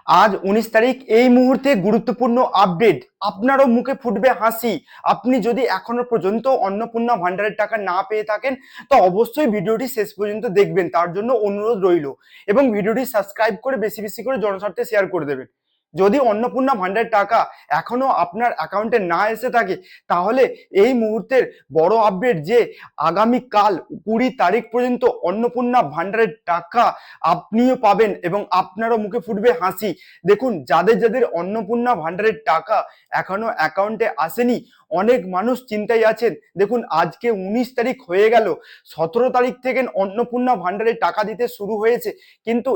আজ 19 তারিখ, এই মুহূর্তে গুরুত্বপূর্ণ আপডেট। আপনারও মুখে ফুটবে হাসি। আপনি যদি এখনো পর্যন্ত অন্নপূর্ণা ভান্ডারের টাকা না পেয়ে থাকেন, তো অবশ্যই ভিডিওটি শেষ পর্যন্ত দেখবেন, তার জন্য অনুরোধ রইল। এবং ভিডিওটি সাবস্ক্রাইব করে বেশি বেশি করে জনস্বার্থে শেয়ার করে দেবেন। যদি অন্নপূর্ণা ভান্ডারের টাকা এখনো আপনার অ্যাকাউন্টে না এসে থাকে, তাহলে এই মুহূর্তের বড় আপডেট যে আগামীকাল 20 তারিখ পর্যন্ত অন্নপূর্ণা ভান্ডারের টাকা আপনিও পাবেন এবং আপনারও মুখে ফুটবে হাসি। দেখুন, যাদের যাদের অন্নপূর্ণা ভান্ডারের টাকা এখনো অ্যাকাউন্টে আসেনি, অনেক মানুষ চিন্তায় আছেন। দেখুন, আজকে 19 তারিখ হয়ে গেল, 17 তারিখ থেকে অন্নপূর্ণা ভান্ডারের টাকা দিতে শুরু হয়েছে, কিন্তু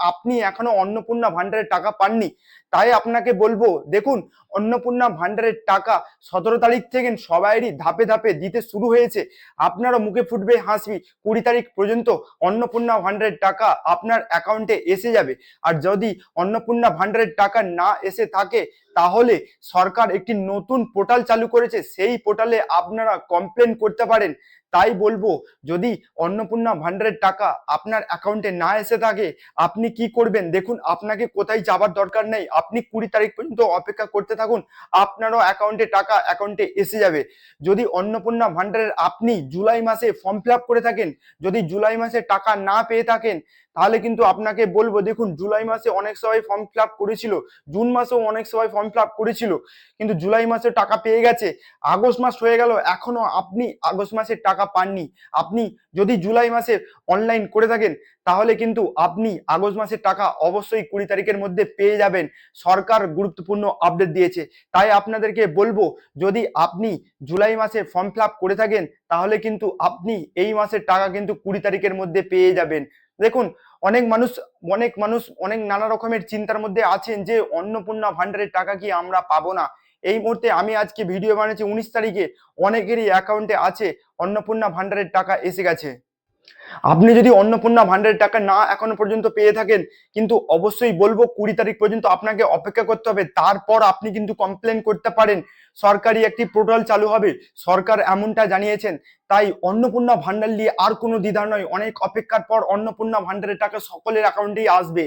আপনি এখনো অন্নপূর্ণা ভান্ডারের টাকা পাননি। তাই আপনাকে বলবো, দেখুন, অন্নপূর্ণা ভান্ডারের টাকা 17 তারিখ থেকে সবাইরই ধাপে ধাপে দিতে শুরু হয়েছে। আপনারও মুখে ফুটবে হাসি। 20 তারিখ পর্যন্ত অন্নপূর্ণা ভান্ডারের টাকা আপনার অ্যাকাউন্টে এসে যাবে। আর যদি অন্নপূর্ণা ভান্ডারের টাকা না এসে থাকে, তাহলে সরকার একটি নতুন পোর্টাল চালু করেছে, সেই পোর্টালে আপনারা কমপ্লেন করতে পারেন। তাই বলবো, যদি অন্নপূর্ণা ভান্ডারের টাকা আপনার অ্যাকাউন্টে না এসে থাকে, আপনি কি করবেন? দেখুন, আপনাকে কোথায় যাবার দরকার নেই, আপনি 20 তারিখ পর্যন্ত অপেক্ষা করতে থাকুন। আপনারও অ্যাকাউন্টে টাকা অ্যাকাউন্টে এসে যাবে। যদি অন্নপূর্ণা ভান্ডারের আপনি জুলাই মাসে ফর্ম ফিল আপ করে থাকেন, যদি জুলাই মাসে টাকা না পেয়ে থাকেন, তাহলে কিন্তু আপনাকে বলবো, দেখুন, জুলাই মাসে অনেক সবাই ফর্ম ফিল আপ করেছিল, জুন মাসেও অনেক সবাই ফর্ম ফিল আপ করেছিল, কিন্তু জুলাই মাসে টাকা পেয়ে গেছে। আগস্ট মাস হয়ে গেল, এখনো আপনি আগস্ট মাসের টাকা পাননি। আপনি যদি জুলাই মাসে অনলাইন করে থাকেন, তাহলে কিন্তু আপনি আগস্ট মাসের টাকা অবশ্যই 20 তারিখের মধ্যে পেয়ে যাবেন। সরকার গুরুত্বপূর্ণ আপডেট দিয়েছে। তাই আপনাদেরকে বলবো, যদি আপনি জুলাই মাসে ফর্ম ফিল আপ করে থাকেন, তাহলে কিন্তু আপনি এই মাসের টাকা কিন্তু 20 তারিখের মধ্যে পেয়ে যাবেন। দেখুন, অনেক মানুষ অনেক নানা রকমের চিন্তার মধ্যে আছেন যে অন্নপূর্ণা ভান্ডারের টাকা কি আমরা পাবো না। এই মুহূর্তে আমি আজকে ভিডিও বানিয়েছি 19 তারিখে, অনেকেরই অ্যাকাউন্টে আছে, অন্নপূর্ণা ভান্ডারের টাকা এসে গেছে। আপনি যদি অন্নপূর্ণা ভান্ডারের টাকা না এখনো পর্যন্ত পেয়ে থাকেন, কিন্তু অবশ্যই বলবো 20 তারিখ পর্যন্ত আপনাকে অপেক্ষা করতে হবে, তারপর আপনি কিন্তু কমপ্লেন করতে পারেন। সরকারি একটি পোর্টাল চালু হবে, সরকার এমনটা জানিয়েছেন। তাই অন্নপূর্ণা ভান্ডার নিয়ে আর কোনো দ্বিধা নয়, অনেক অপেক্ষার পর অন্নপূর্ণা ভান্ডারের টাকা সকলের অ্যাকাউন্টেই আসবে।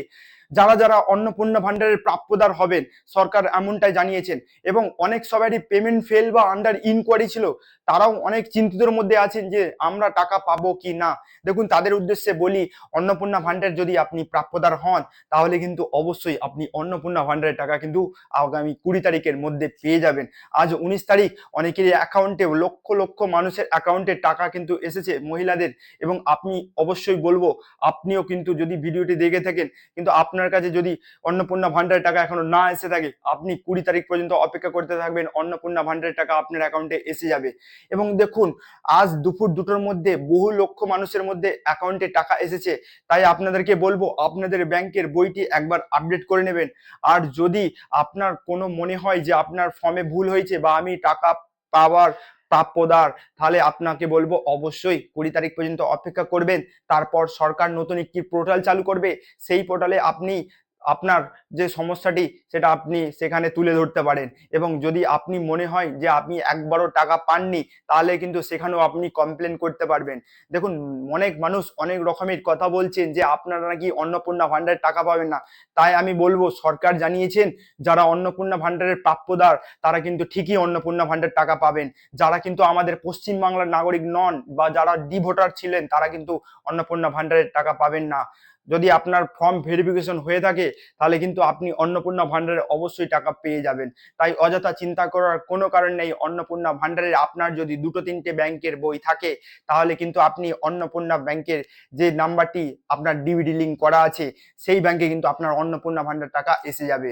যারা যারা অন্নপূর্ণা ভান্ডারের প্রাপ্যদার হবেন, সরকার এমনটাই জানিয়েছেন। এবং অনেক সবারই পেমেন্ট ফেল বা আন্ডার ইনকোয়ারি ছিল, তারাও অনেক চিন্তিতের মধ্যে আছেন যে আমরা টাকা পাবো কি না। দেখুন, তাদের উদ্দেশ্যে বলি, অন্নপূর্ণা ভান্ডার যদি আপনি প্রাপ্যদার হন, তাহলে কিন্তু অবশ্যই আপনি অন্নপূর্ণা ভান্ডারের টাকা কিন্তু আগামী 20 তারিখের মধ্যে পেয়ে যাবেন। আজ 19 তারিখ, অনেকেরই অ্যাকাউন্টে, লক্ষ লক্ষ মানুষের অ্যাকাউন্টে টাকা কিন্তু এসেছে, মহিলাদের। এবং আপনি অবশ্যই বলবো, আপনিও কিন্তু যদি ভিডিওটি দেখে থাকেন, কিন্তু আপনার কাছে যদি অন্নপূর্ণা ভান্ডারের টাকা এখনো না এসে থাকে, আপনি 20 তারিখ পর্যন্ত অপেক্ষা করতে থাকবেন, অন্নপূর্ণা ভান্ডারের টাকা আপনার অ্যাকাউন্টে এসে যাবে। এবং দেখুন, আজ দুপুর 2টোর মধ্যে বহু লক্ষ মানুষের মধ্যে অ্যাকাউন্টে টাকা এসেছে। তাই আপনাদেরকে বলবো, আপনাদের ব্যাংকের বইটি একবার আপডেট করে নেবেন। আর যদি আপনার কোনো মনে হয় যে আপনার ফর্মে ভুল হয়েছে বা আমি টাকা পাওয়ার প্রাপ্যদার, তাহলে আপনাকে বলবো অবশ্যই 20 তারিখ পর্যন্ত অপেক্ষা করবেন। তারপর সরকার নতুন একটি পোর্টাল চালু করবে, সেই পোর্টালে আপনি আপনার যে সমস্যাটি সেটা আপনি সেখানে তুলে ধরতে পারেন। এবং যদি আপনি মনে হয় যে আপনি একবারও টাকা পাননি, তাহলে কিন্তু সেখানেও আপনি কমপ্লেন করতে পারবেন। দেখুন, অনেক মানুষ অনেক রকমের কথা বলছেন যে আপনারা নাকি অন্নপূর্ণা ভান্ডারের টাকা পাবেন না। তাই আমি বলবো, সরকার জানিয়েছেন যারা অন্নপূর্ণা ভান্ডারের প্রাপ্যদার, তারা কিন্তু ঠিকই অন্নপূর্ণা ভান্ডার টাকা পাবেন। যারা কিন্তু আমাদের পশ্চিমবাংলার নাগরিক নন বা যারা ডি ভোটার ছিলেন, তারা কিন্তু অন্নপূর্ণা ভান্ডারের টাকা পাবেন না। যদি আপনার ফর্ম ভেরিফিকেশন হয়ে থাকে, তাহলে কিন্তু আপনি অন্নপূর্ণা ভান্ডারে অবশ্যই টাকা পেয়ে যাবেন। তাই অযথা চিন্তা করার কোনো কারণ নেই। অন্নপূর্ণা ভান্ডারের আপনার যদি 2-3টে ব্যাংকের বই থাকে, তাহলে কিন্তু আপনি অন্নপূর্ণা ব্যাংকের যে নাম্বারটি আপনার ডিবিডি লিঙ্ক করা আছে, সেই ব্যাংকে কিন্তু আপনার অন্নপূর্ণা ভান্ডার টাকা এসে যাবে।